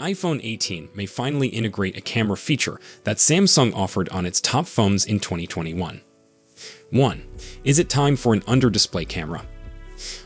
iPhone 18 may finally integrate a camera feature that Samsung offered on its top phones in 2021. 1. Is it time for an under-display camera?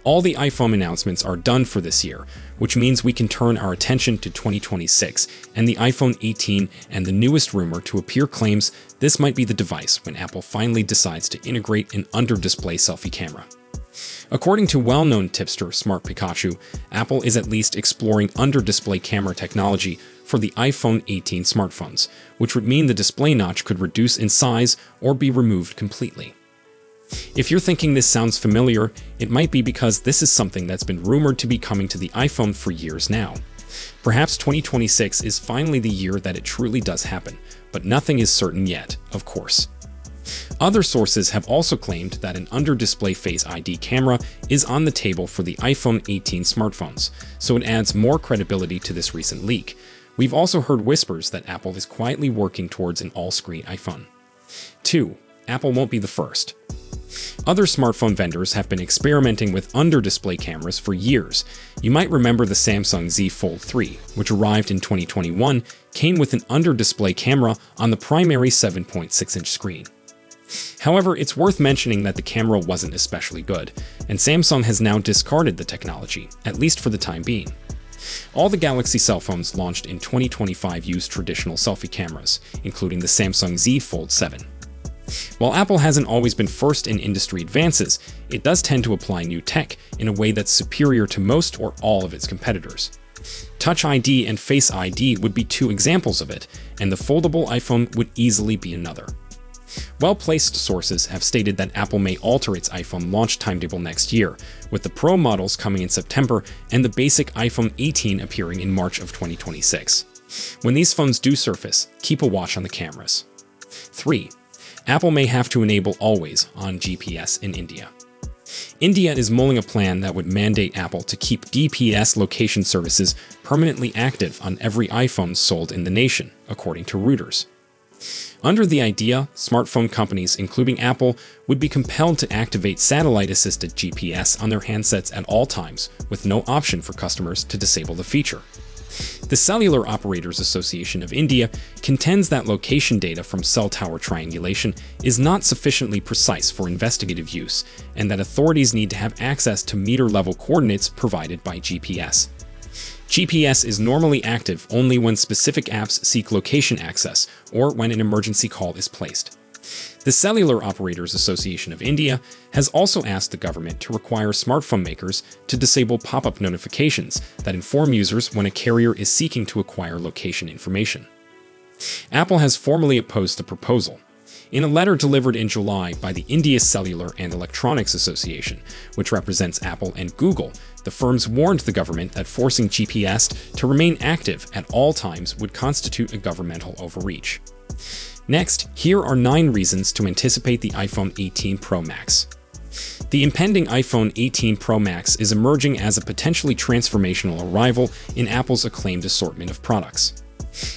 All the iPhone announcements are done for this year, which means we can turn our attention to 2026 and the iPhone 18, and the newest rumor to appear claims this might be the device when Apple finally decides to integrate an under-display selfie camera. According to well-known tipster Smart Pikachu, Apple is at least exploring under-display camera technology for the iPhone 18 smartphones, which would mean the display notch could reduce in size or be removed completely. If you're thinking this sounds familiar, it might be because this is something that's been rumored to be coming to the iPhone for years now. Perhaps 2026 is finally the year that it truly does happen, but nothing is certain yet, of course. Other sources have also claimed that an under-display Face ID camera is on the table for the iPhone 18 smartphones, so it adds more credibility to this recent leak. We've also heard whispers that Apple is quietly working towards an all-screen iPhone. 2. Apple won't be the first. Other smartphone vendors have been experimenting with under-display cameras for years. You might remember the Samsung Z Fold 3, which arrived in 2021, came with an under-display camera on the primary 7.6-inch screen. However, it's worth mentioning that the camera wasn't especially good, and Samsung has now discarded the technology, at least for the time being. All the Galaxy cell phones launched in 2025 use traditional selfie cameras, including the Samsung Z Fold 7. While Apple hasn't always been first in industry advances, it does tend to apply new tech in a way that's superior to most or all of its competitors. Touch ID and Face ID would be two examples of it, and the foldable iPhone would easily be another. Well-placed sources have stated that Apple may alter its iPhone launch timetable next year, with the Pro models coming in September and the basic iPhone 18 appearing in March of 2026. When these phones do surface, keep a watch on the cameras. 3. Apple may have to enable always-on GPS in India. India is mulling a plan that would mandate Apple to keep GPS location services permanently active on every iPhone sold in the nation, according to Reuters. Under the idea, smartphone companies, including Apple, would be compelled to activate satellite-assisted GPS on their handsets at all times, with no option for customers to disable the feature. The Cellular Operators Association of India contends that location data from cell tower triangulation is not sufficiently precise for investigative use, and that authorities need to have access to meter-level coordinates provided by GPS. GPS is normally active only when specific apps seek location access or when an emergency call is placed. The Cellular Operators Association of India has also asked the government to require smartphone makers to disable pop-up notifications that inform users when a carrier is seeking to acquire location information. Apple has formally opposed the proposal. In a letter delivered in July by the India Cellular and Electronics Association, which represents Apple and Google, the firms warned the government that forcing GPS to remain active at all times would constitute a governmental overreach. Next, here are 9 reasons to anticipate the iPhone 18 Pro Max. The impending iPhone 18 Pro Max is emerging as a potentially transformational arrival in Apple's acclaimed assortment of products.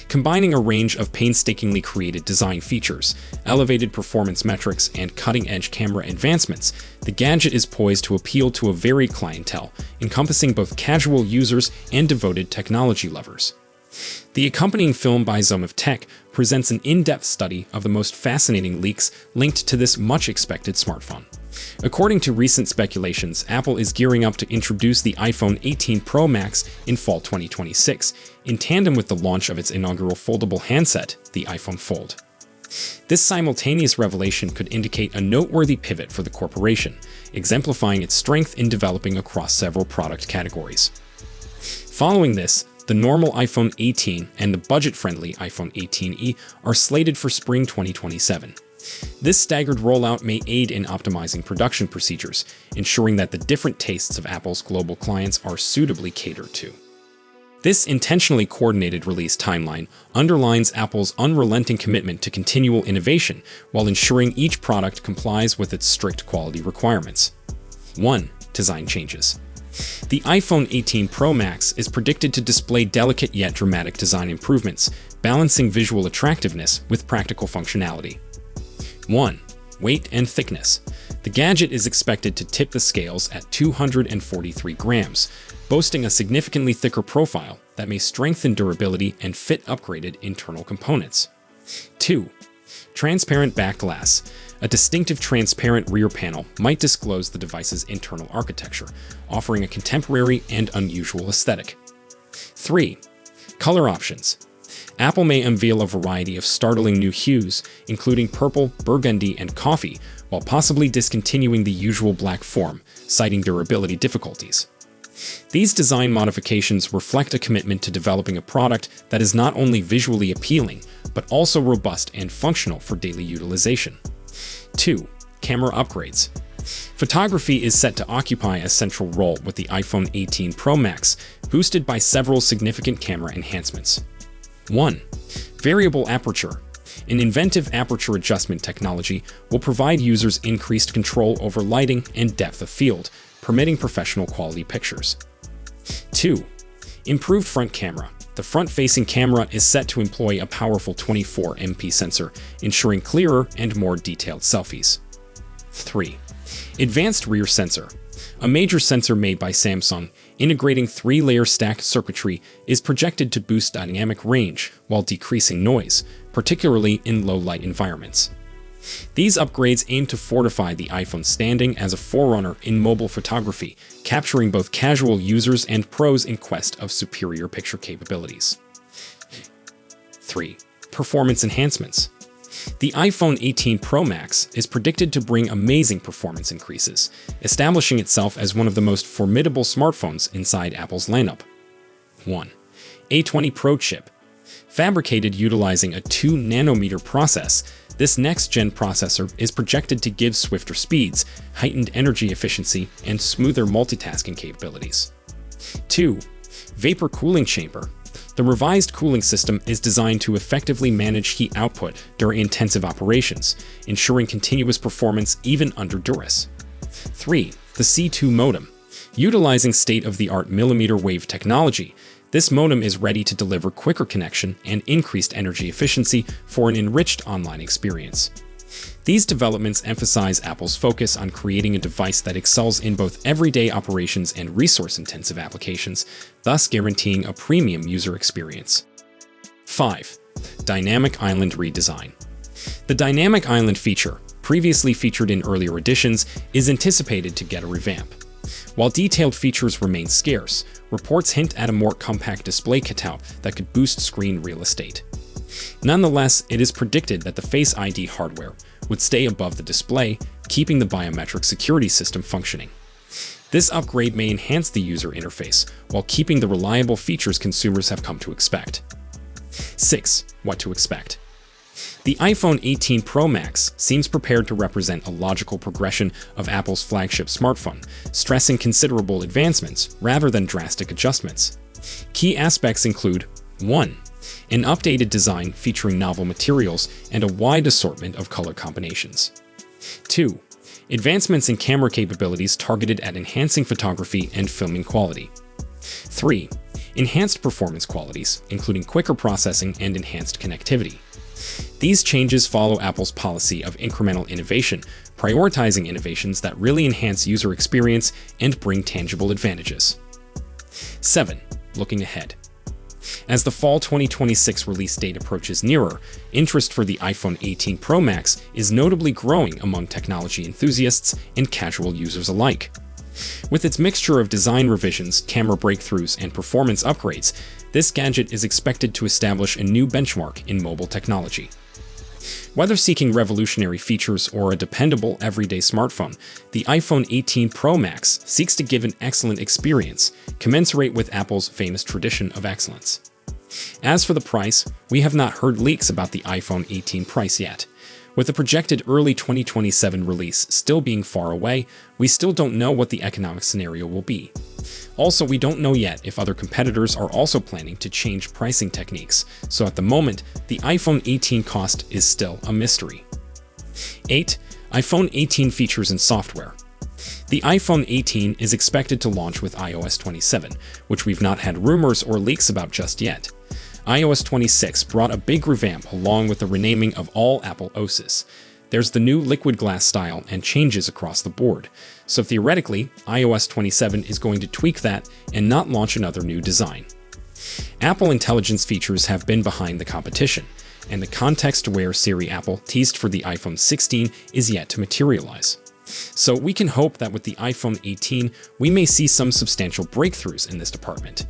Combining a range of painstakingly created design features, elevated performance metrics, and cutting-edge camera advancements, the gadget is poised to appeal to a varied clientele, encompassing both casual users and devoted technology lovers. The accompanying film by Zome of Tech presents an in-depth study of the most fascinating leaks linked to this much-expected smartphone. According to recent speculations, Apple is gearing up to introduce the iPhone 18 Pro Max in fall 2026, in tandem with the launch of its inaugural foldable handset, the iPhone Fold. This simultaneous revelation could indicate a noteworthy pivot for the corporation, exemplifying its strength in developing across several product categories. Following this, the normal iPhone 18 and the budget-friendly iPhone 18e are slated for spring 2027. This staggered rollout may aid in optimizing production procedures, ensuring that the different tastes of Apple's global clients are suitably catered to. This intentionally coordinated release timeline underlines Apple's unrelenting commitment to continual innovation while ensuring each product complies with its strict quality requirements. 1. Design changes. The iPhone 18 Pro Max is predicted to display delicate yet dramatic design improvements, balancing visual attractiveness with practical functionality. 1. weight, and thickness. The gadget is expected to tip the scales at 243 grams, boasting a significantly thicker profile that may strengthen durability and fit upgraded internal components. 2. Transparent back glass. A distinctive transparent rear panel might disclose the device's internal architecture, offering a contemporary and unusual aesthetic. 3. Color options. Apple may unveil a variety of startling new hues, including purple, burgundy, and coffee, while possibly discontinuing the usual black form, citing durability difficulties. These design modifications reflect a commitment to developing a product that is not only visually appealing, but also robust and functional for daily utilization. 2. Camera upgrades. Photography is set to occupy a central role with the iPhone 18 Pro Max, boosted by several significant camera enhancements. 1. Variable aperture. An inventive aperture adjustment technology will provide users increased control over lighting and depth of field, permitting professional quality pictures. 2. Improved front camera. The front-facing camera is set to employ a powerful 24MP sensor, ensuring clearer and more detailed selfies. 3. Advanced rear sensor. A major sensor made by Samsung, integrating 3-layer stacked circuitry, is projected to boost dynamic range while decreasing noise, particularly in low-light environments. These upgrades aim to fortify the iPhone's standing as a forerunner in mobile photography, capturing both casual users and pros in quest of superior picture capabilities. 3. Performance enhancements. The iPhone 18 Pro Max is predicted to bring amazing performance increases, establishing itself as one of the most formidable smartphones inside Apple's lineup. 1. A20 Pro chip. Fabricated utilizing a 2-nanometer process, this next-gen processor is projected to give swifter speeds, heightened energy efficiency, and smoother multitasking capabilities. 2. Vapor cooling chamber. The revised cooling system is designed to effectively manage heat output during intensive operations, ensuring continuous performance even under duress. 3. The C2 modem. Utilizing state-of-the-art millimeter wave technology, this modem is ready to deliver quicker connection and increased energy efficiency for an enriched online experience. These developments emphasize Apple's focus on creating a device that excels in both everyday operations and resource-intensive applications, thus guaranteeing a premium user experience. 5. Dynamic Island redesign. The Dynamic Island feature, previously featured in earlier editions, is anticipated to get a revamp. While detailed features remain scarce, reports hint at a more compact display cutout that could boost screen real estate. Nonetheless, it is predicted that the Face ID hardware would stay above the display, keeping the biometric security system functioning. This upgrade may enhance the user interface while keeping the reliable features consumers have come to expect. 6. What to expect. The iPhone 18 Pro Max seems prepared to represent a logical progression of Apple's flagship smartphone, stressing considerable advancements rather than drastic adjustments. Key aspects include 1. An updated design featuring novel materials and a wide assortment of color combinations. 2. Advancements in camera capabilities targeted at enhancing photography and filming quality. 3. Enhanced performance qualities, including quicker processing and enhanced connectivity. These changes follow Apple's policy of incremental innovation, prioritizing innovations that really enhance user experience and bring tangible advantages. 7. Looking ahead. As the fall 2026 release date approaches nearer, interest for the iPhone 18 Pro Max is notably growing among technology enthusiasts and casual users alike. With its mixture of design revisions, camera breakthroughs, and performance upgrades, this gadget is expected to establish a new benchmark in mobile technology. Whether seeking revolutionary features or a dependable everyday smartphone, the iPhone 18 Pro Max seeks to give an excellent experience, commensurate with Apple's famous tradition of excellence. As for the price, we have not heard leaks about the iPhone 18 price yet. With the projected early 2027 release still being far away, we still don't know what the economic scenario will be. Also, we don't know yet if other competitors are also planning to change pricing techniques, so at the moment, the iPhone 18 cost is still a mystery. 8. iPhone 18 features and software. The iPhone 18 is expected to launch with iOS 27, which we've not had rumors or leaks about just yet. iOS 26 brought a big revamp along with the renaming of all Apple OSes. There's the new liquid glass style and changes across the board. So theoretically, iOS 27 is going to tweak that and not launch another new design. Apple Intelligence features have been behind the competition, and the context-aware Siri Apple teased for the iPhone 16 is yet to materialize. So we can hope that with the iPhone 18, we may see some substantial breakthroughs in this department.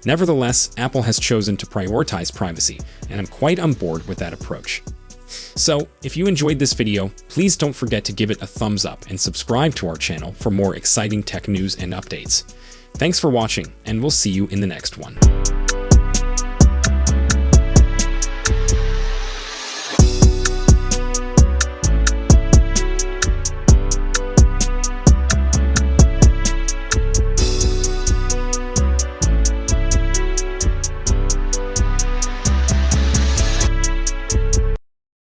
Nevertheless, Apple has chosen to prioritize privacy, and I'm quite on board with that approach. So, if you enjoyed this video, please don't forget to give it a thumbs up and subscribe to our channel for more exciting tech news and updates. Thanks for watching, and we'll see you in the next one.